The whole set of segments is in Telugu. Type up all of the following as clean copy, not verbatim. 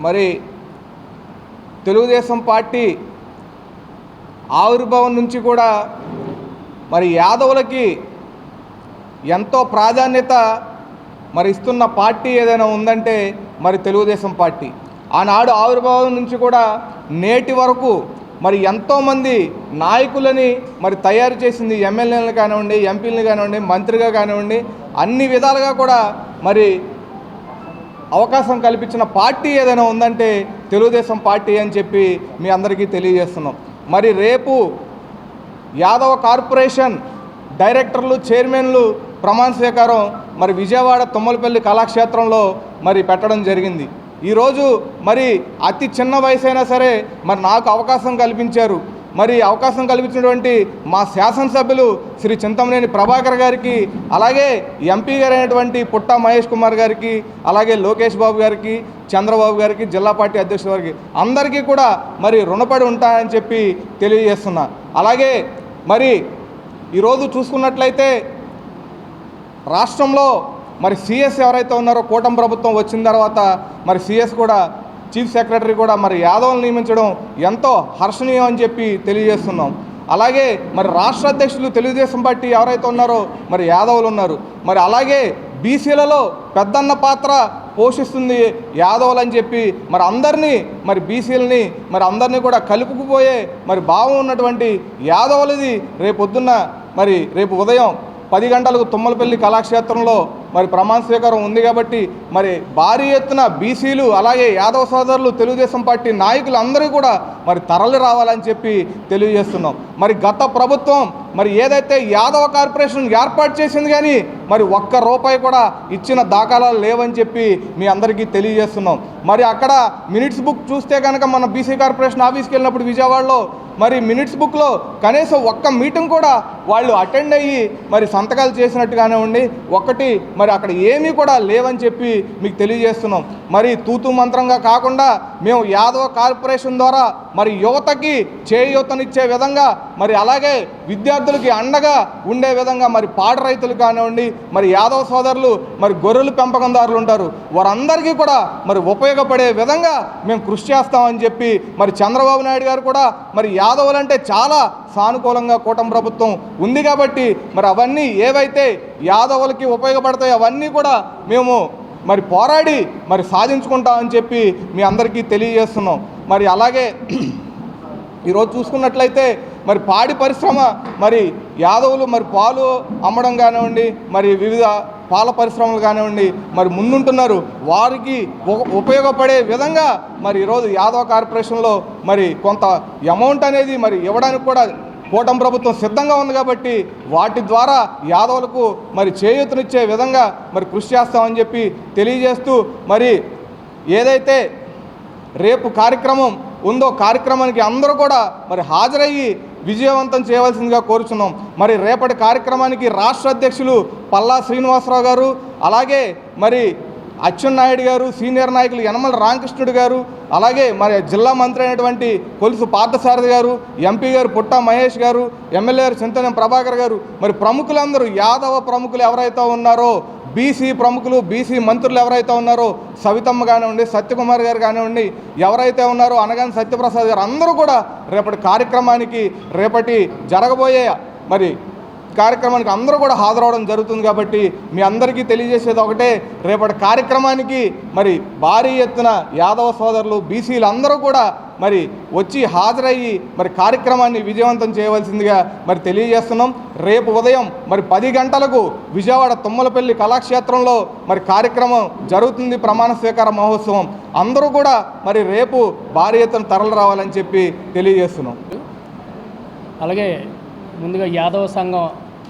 మరి తెలుగుదేశం పార్టీ ఆవిర్భావం నుంచి కూడా మరి యాదవులకి ఎంతో ప్రాధాన్యత మరి ఇస్తున్న పార్టీ ఏదైనా ఉందంటే మరి తెలుగుదేశం పార్టీ. ఆనాడు ఆవిర్భావం నుంచి కూడా నేటి వరకు మరి ఎంతోమంది నాయకులని మరి తయారు చేసింది, ఎమ్మెల్యేలను కానివ్వండి, ఎంపీలను కానివ్వండి, మంత్రిగా కానివ్వండి, అన్ని విధాలుగా కూడా మరి అవకాశం కల్పించిన పార్టీ ఏదైనా ఉందంటే తెలుగుదేశం పార్టీ అని చెప్పి మీ అందరికీ తెలియజేస్తున్నాం. మరి రేపు యాదవ కార్పొరేషన్ డైరెక్టర్లు, చైర్మన్లు ప్రమాణ స్వీకారం మరి విజయవాడ తుమ్మలపల్లి కళాక్షేత్రంలో మరి పెట్టడం జరిగింది. ఈరోజు మరి అతి చిన్న వయసు అయినా సరే మరి నాకు అవకాశం కల్పించారు. మరి అవకాశం కల్పించినటువంటి మా శాసనసభ్యులు శ్రీ చింతమనేని ప్రభాకర్ గారికి, అలాగే ఎంపీ గారు అయినటువంటి పుట్టా మహేష్ కుమార్ గారికి, అలాగే లోకేష్ బాబు గారికి, చంద్రబాబు గారికి, జిల్లా పార్టీ అధ్యక్షుల వారికి అందరికీ కూడా మరి రుణపడి ఉంటానని చెప్పి తెలియజేస్తున్నా. అలాగే మరి ఈరోజు చూసుకున్నట్లయితే రాష్ట్రంలో మరి సిఎస్ ఎవరైతే ఉన్నారో కూటమి ప్రభుత్వం వచ్చిన తర్వాత మరి సిఎస్ కూడా చీఫ్ సెక్రటరీ కూడా మరి యాదవులను నియమించడం ఎంతో హర్షణీయం అని చెప్పి తెలియజేస్తున్నాం. అలాగే మరి రాష్ట్ర అధ్యక్షులు తెలుగుదేశం పార్టీ ఎవరైతే ఉన్నారో మరి యాదవులు ఉన్నారు. మరి అలాగే బీసీలలో పెద్దన్న పాత్ర పోషిస్తుంది యాదవులు అని చెప్పి మరి అందరినీ మరి బీసీలని మరి అందరినీ కూడా కలుపుకుపోయే మరి భావం ఉన్నటువంటి యాదవులది రేపొద్దున్న మరి రేపు ఉదయం 10 గంటలకు తుమ్మలపల్లి కళాక్షేత్రంలో మరి ప్రమాణ స్వీకారం ఉంది కాబట్టి మరి భారీ ఎత్తున బీసీలు అలాగే యాదవ సోదరులు తెలుగుదేశం పార్టీ నాయకులు అందరూ కూడా మరి తరలి రావాలని చెప్పి తెలియజేస్తున్నాం. మరి గత ప్రభుత్వం మరి ఏదైతే యాదవ కార్పొరేషన్ ఏర్పాటు చేసింది కానీ మరి ఒక్క రూపాయి కూడా ఇచ్చిన దాఖలాలు లేవని చెప్పి మీ అందరికీ తెలియజేస్తున్నాం. మరి అక్కడ మినిట్స్ బుక్ చూస్తే కనుక మన బీసీ కార్పొరేషన్ ఆఫీస్కి వెళ్ళినప్పుడు విజయవాడలో మరి మినిట్స్ బుక్లో కనీసం ఒక్క మీటింగ్ కూడా వాళ్ళు అటెండ్ అయ్యి మరి సంతకాలు చేసినట్టు కానివ్వండి ఒక్కటి మరి అక్కడ ఏమీ కూడా లేవని చెప్పి మీకు తెలియజేస్తున్నాం. మరి తూతు మంత్రంగా కాకుండా మేము యాదవ కార్పొరేషన్ ద్వారా మరి యువతకి చేయూతనిచ్చే విధంగా మరి అలాగే విద్యార్థులకి అండగా ఉండే విధంగా మరి పాడి రైతులు కానివ్వండి మరి యాదవ సోదరులు మరి గొర్రెలు పెంపకందారులు ఉంటారు, వారందరికీ కూడా మరి ఉపయోగపడే విధంగా మేము కృషి చేస్తామని చెప్పి మరి చంద్రబాబు నాయుడు గారు కూడా మరి యాదవులంటే చాలా సానుకూలంగా కూటమి ప్రభుత్వం ఉంది కాబట్టి మరి అవన్నీ ఏవైతే యాదవులకి ఉపయోగపడతాయో అవన్నీ కూడా మేము మరి పోరాడి మరి సాధించుకుంటామని చెప్పి మీ అందరికీ తెలియజేస్తున్నాం. మరి అలాగే ఈరోజు చూసుకున్నట్లయితే మరి పాడి పరిశ్రమ మరి యాదవులు మరి పాలు అమ్మడం కానివ్వండి మరి వివిధ పాల పరిశ్రమలు కానివ్వండి మరి ముందుంటున్నారు, వారికి ఉపయోగపడే విధంగా మరి ఈరోజు యాదవ కార్పొరేషన్లో మరి కొంత అమౌంట్ అనేది మరి ఇవ్వడానికి కూడా కూటమి ప్రభుత్వం సిద్ధంగా ఉంది కాబట్టి వాటి ద్వారా యాదవులకు మరి చేయూతనిచ్చే విధంగా మరి కృషి చేస్తామని చెప్పి తెలియజేస్తూ మరి ఏదైతే రేపు కార్యక్రమం ఉందో కార్యక్రమానికి అందరూ కూడా మరి హాజరయ్యి విజయవంతం చేయవలసిందిగా కోరుచున్నాం. మరి రేపటి కార్యక్రమానికి రాష్ట్ర అధ్యక్షులు పల్లా శ్రీనివాసరావు గారు, అలాగే మరి అచ్చెన్నాయుడు గారు, సీనియర్ నాయకులు యనమల రామకృష్ణుడు గారు, అలాగే మరి జిల్లా మంత్రి అయినటువంటి కొలుసు పార్థసారథి గారు, ఎంపీ గారు పుట్టా మహేష్ గారు, ఎమ్మెల్యే గారు చింతమనేని ప్రభాకర్ గారు, మరి ప్రముఖులందరూ యాదవ ప్రముఖులు ఎవరైతే ఉన్నారో బీసీ ప్రముఖులు బీసీ మంత్రులు ఎవరైతే ఉన్నారో సవితమ్మ కానివ్వండి, సత్యకుమార్ గారు కానివ్వండి, ఎవరైతే ఉన్నారో అనగాని సత్యప్రసాద్ గారు అందరూ కూడా రేపటి కార్యక్రమానికి రేపటి జరగబోయే మరి కార్యక్రమానికి అందరూ కూడా హాజరవడం జరుగుతుంది. కాబట్టి మీ అందరికీ తెలియజేసేది ఒకటే, రేపటి కార్యక్రమానికి మరి భారీ ఎత్తున యాదవ సోదరులు బీసీలు అందరూ కూడా మరి వచ్చి హాజరయ్యి మరి కార్యక్రమాన్ని విజయవంతం చేయవలసిందిగా మరి తెలియజేస్తున్నాం. రేపు ఉదయం మరి 10 గంటలకు విజయవాడ తుమ్మలపల్లి కళాక్షేత్రంలో మరి కార్యక్రమం జరుగుతుంది, ప్రమాణ స్వీకార మహోత్సవం. అందరూ కూడా మరి రేపు భారీ ఎత్తున తరలి రావాలని చెప్పి తెలియజేస్తున్నాం. అలాగే ముందుగా యాదవ సంఘం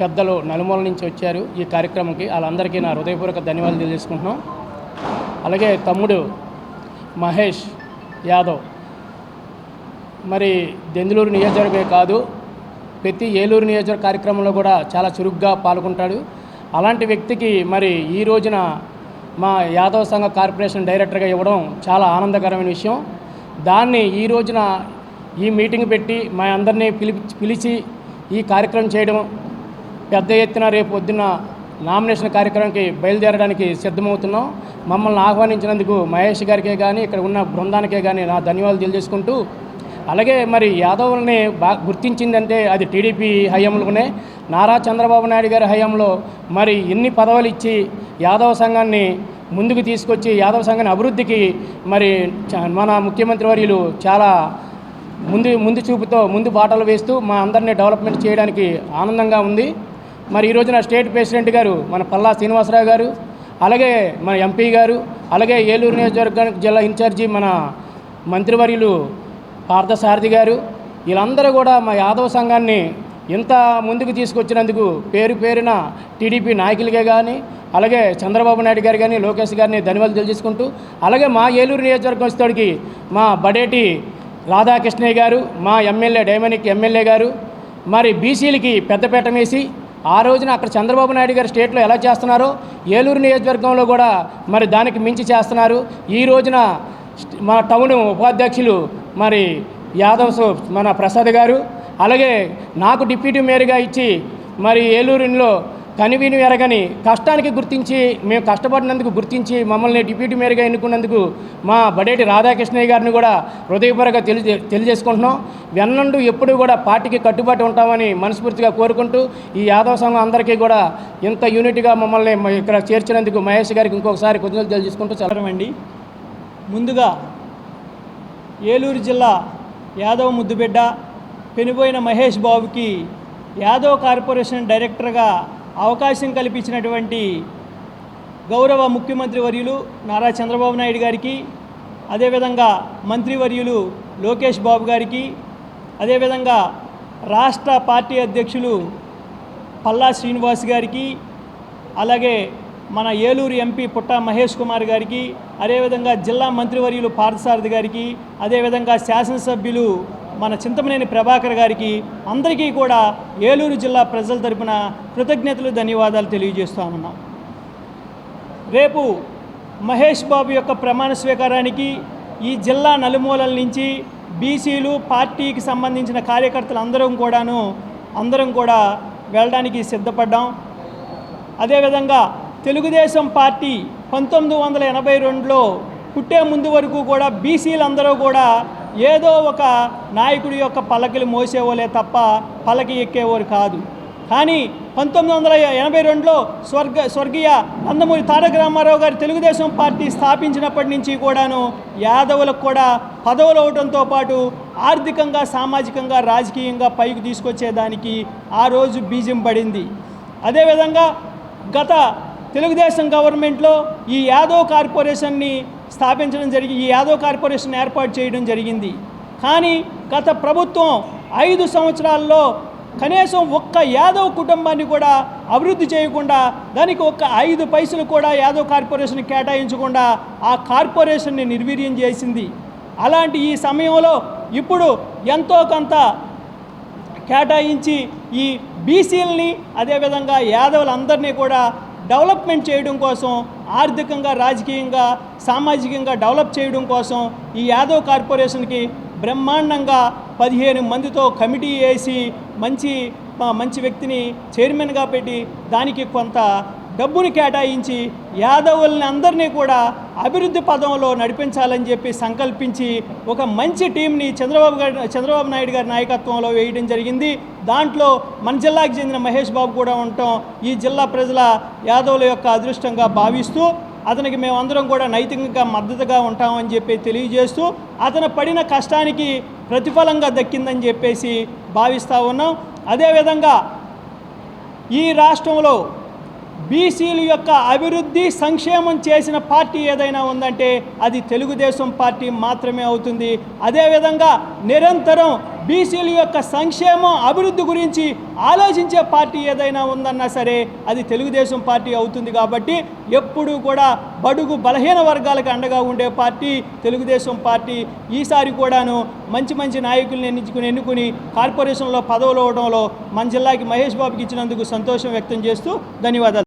పెద్దలు నలుమూల నుంచి వచ్చారు ఈ కార్యక్రమంకి, వాళ్ళందరికీ నా హృదయపూర్వక ధన్యవాదాలు తెలియజేసుకుంటున్నాం. అలాగే తమ్ముడు మహేష్ యాదవ్ మరి దెందులూరు నియోజకవర్గమే కాదు ప్రతి ఏలూరు నియోజకవర్గ కార్యక్రమంలో కూడా చాలా చురుగ్గా పాల్గొంటాడు. అలాంటి వ్యక్తికి మరి ఈ రోజున మా యాదవ సంఘ కార్పొరేషన్ డైరెక్టర్గా ఇవ్వడం చాలా ఆనందకరమైన విషయం. దాన్ని ఈ రోజున ఈ మీటింగ్ పెట్టి మా అందరినీ పిలిచి ఈ కార్యక్రమం చేయడం, పెద్ద ఎత్తున రేపు పొద్దున్న నామినేషన్ కార్యక్రమానికి బయలుదేరడానికి సిద్ధమవుతున్నాం. మమ్మల్ని ఆహ్వానించినందుకు మహేష్ గారికే కానీ ఇక్కడ ఉన్న బృందానికే కానీ నా ధన్యవాదాలు తెలియజేసుకుంటూ, అలాగే మరి యాదవుల్ని గుర్తించిందంటే అది టీడీపీ హయాంలోనే. నారా చంద్రబాబు నాయుడు గారి హయాంలో మరి ఎన్ని పదవులు ఇచ్చి యాదవ సంఘాన్ని ముందుకు తీసుకొచ్చి యాదవ సంఘాన్ని అభివృద్ధికి మరి మన ముఖ్యమంత్రి వర్యులు చాలా ముందు చూపుతో ముందు బాటలు వేస్తూ మా అందరినీ డెవలప్మెంట్ చేయడానికి ఆనందంగా ఉంది. మరి ఈ రోజున స్టేట్ ప్రెసిడెంట్ గారు మన పల్లా శ్రీనివాసరావు గారు, అలాగే మన ఎంపీ గారు, అలాగే ఏలూరు నియోజకవర్గానికి జిల్లా ఇన్ఛార్జి మన మంత్రివర్యులు పార్థసారథి గారు, వీళ్ళందరూ కూడా మా యాదవ సంఘాన్ని ఇంత ముందుకు తీసుకొచ్చినందుకు పేరున టీడీపీ నాయకులకే కానీ, అలాగే చంద్రబాబు నాయుడు గారు కానీ, లోకేష్ గారిని ధన్యవాదాలు తెలియజేసుకుంటూ, అలాగే మా ఏలూరు నియోజకవర్గం వస్తోడికి మా బడేటి రాధాకృష్ణయ్య గారు, మా ఎమ్మెల్యే డైమనిక్ ఎమ్మెల్యే గారు మరి బీసీలకి పెద్దపీట వేసి ఆ రోజున అక్కడ చంద్రబాబు నాయుడు గారు స్టేట్లో ఎలా చేస్తున్నారో ఏలూరు నియోజకవర్గంలో కూడా మరి దానికి మించి చేస్తున్నారు. ఈ రోజున మా టౌన్ ఉపాధ్యక్షులు మరి యాదవ్స్ మన ప్రసాద్ గారు, అలాగే నాకు డిప్యూటీ మేయర్గా ఇచ్చి మరి ఏలూరులో కనివిని ఎరగని కష్టానికి గుర్తించి మేము కష్టపడినందుకు గుర్తించి మమ్మల్ని డిప్యూటీ మేయర్గా ఎన్నుకున్నందుకు మా బడేటి రాధాకృష్ణయ్య గారిని కూడా హృదయపూర్వకంగా తెలియజేసుకుంటున్నాం. వెన్నండు ఎప్పుడూ కూడా పార్టీకి కట్టుబాటు ఉంటామని మనస్ఫూర్తిగా కోరుకుంటూ, ఈ యాదవ సంఘం అందరికీ కూడా ఇంత యూనిట్గా మమ్మల్ని ఇక్కడ చేర్చినందుకు మహేష్ గారికి ఇంకొకసారి కృతజ్ఞతలు తెలియజేసుకుంటూ సెలవండి. ముందుగా ఏలూరు జిల్లా యాదవ ముద్దుబిడ్డ పెనుబోయిన మహేష్ బాబుకి యాదవ్ కార్పొరేషన్ డైరెక్టర్గా అవకాశం కల్పించినటువంటి గౌరవ ముఖ్యమంత్రి వర్యులు నారా చంద్రబాబు నాయుడు గారికి, అదేవిధంగా మంత్రివర్యులు లోకేష్ బాబు గారికి, అదేవిధంగా రాష్ట్ర పార్టీ అధ్యక్షులు పల్లా శ్రీనివాస్ గారికి, అలాగే మన ఏలూరు ఎంపీ పుట్టా మహేష్ కుమార్ గారికి, అదేవిధంగా జిల్లా మంత్రివర్యులు పార్థసారథి గారికి, అదేవిధంగా శాసనసభ్యులు మన చింతమనేని ప్రభాకర్ గారికి, అందరికీ కూడా ఏలూరు జిల్లా ప్రజల తరపున కృతజ్ఞతలు ధన్యవాదాలు తెలియజేస్తూ ఉన్నాం. రేపు మహేష్ బాబు యొక్క ప్రమాణ స్వీకారానికి ఈ జిల్లా నలుమూలల నుంచి బీసీలు పార్టీకి సంబంధించిన కార్యకర్తలు అందరం కూడా వెళ్ళడానికి సిద్ధపడ్డాం. అదేవిధంగా తెలుగుదేశం పార్టీ 1982లో పుట్టే ముందు వరకు కూడా బీసీలందరూ కూడా ఏదో ఒక నాయకుడి యొక్క పల్లకిలు మోసేవాళ్ళే తప్ప పల్లకి ఎక్కేవారు కాదు. కానీ 1982లో స్వర్గీయ నందమూరి తారక రామారావు గారు తెలుగుదేశం పార్టీ స్థాపించినప్పటి నుంచి కూడాను యాదవులకు కూడా పదవులు అవడంతో పాటు ఆర్థికంగా, సామాజికంగా, రాజకీయంగా పైకి తీసుకొచ్చేదానికి ఆ రోజు బీజం పడింది. అదేవిధంగా గత తెలుగుదేశం గవర్నమెంట్లో ఈ యాదవ్ కార్పొరేషన్ని స్థాపించడం ఈ యాదవ్ కార్పొరేషన్ ఏర్పాటు చేయడం జరిగింది. కానీ గత ప్రభుత్వం 5 సంవత్సరాల్లో కనీసం ఒక్క యాదవ్ కుటుంబాన్ని కూడా అభివృద్ధి చేయకుండా, దానికి ఒక్క 5 పైసలు కూడా యాదవ్ కార్పొరేషన్ కేటాయించకుండా ఆ కార్పొరేషన్ని నిర్వీర్యం చేసింది. అలాంటి ఈ సమయంలో ఇప్పుడు ఎంతో కొంత కేటాయించి ఈ బీసీలని, అదేవిధంగా యాదవులందరినీ కూడా డెవలప్మెంట్ చేయడం కోసం, ఆర్థికంగా, రాజకీయంగా, సామాజికంగా డెవలప్ చేయడం కోసం ఈ యాదవ్ కార్పొరేషన్కి బ్రహ్మాండంగా 15 మందితో కమిటీ వేసి మంచి వ్యక్తిని చైర్మన్గా పెట్టి దానికి కొంత డబ్బుని కేటాయించి యాదవుల్ని అందరినీ కూడా అభివృద్ధి పదంలో నడిపించాలని చెప్పి సంకల్పించి ఒక మంచి టీంని చంద్రబాబు నాయుడు గారి నాయకత్వంలో వేయడం జరిగింది. దాంట్లో మన జిల్లాకి చెందిన మహేష్ బాబు కూడా ఉండటం ఈ జిల్లా ప్రజల యాదవుల యొక్క అదృష్టంగా భావిస్తూ అతనికి మేమందరం కూడా నైతికంగా మద్దతుగా ఉంటామని చెప్పి తెలియజేస్తూ, అతను పడిన కష్టానికి ప్రతిఫలంగా దక్కిందని చెప్పేసి భావిస్తూ ఉన్నాం. అదేవిధంగా ఈ రాష్ట్రంలో బీసీల యొక్క అభివృద్ధి, సంక్షేమం చేసిన పార్టీ ఏదైనా ఉందంటే అది తెలుగుదేశం పార్టీ మాత్రమే అవుతుంది. అదేవిధంగా నిరంతరం బీసీల యొక్క సంక్షేమం, అభివృద్ధి గురించి ఆలోచించే పార్టీ ఏదైనా ఉందన్నా సరే అది తెలుగుదేశం పార్టీ అవుతుంది. కాబట్టి ఎప్పుడూ కూడా బడుగు బలహీన వర్గాలకు అండగా ఉండే పార్టీ తెలుగుదేశం పార్టీ. ఈసారి కూడాను మంచి నాయకుల్ని ఎన్నుకుని కార్పొరేషన్లో పదవులు అవడంలో మన జిల్లాకి మహేష్ బాబుకి ఇచ్చినందుకు సంతోషం వ్యక్తం చేస్తూ ధన్యవాదాలు.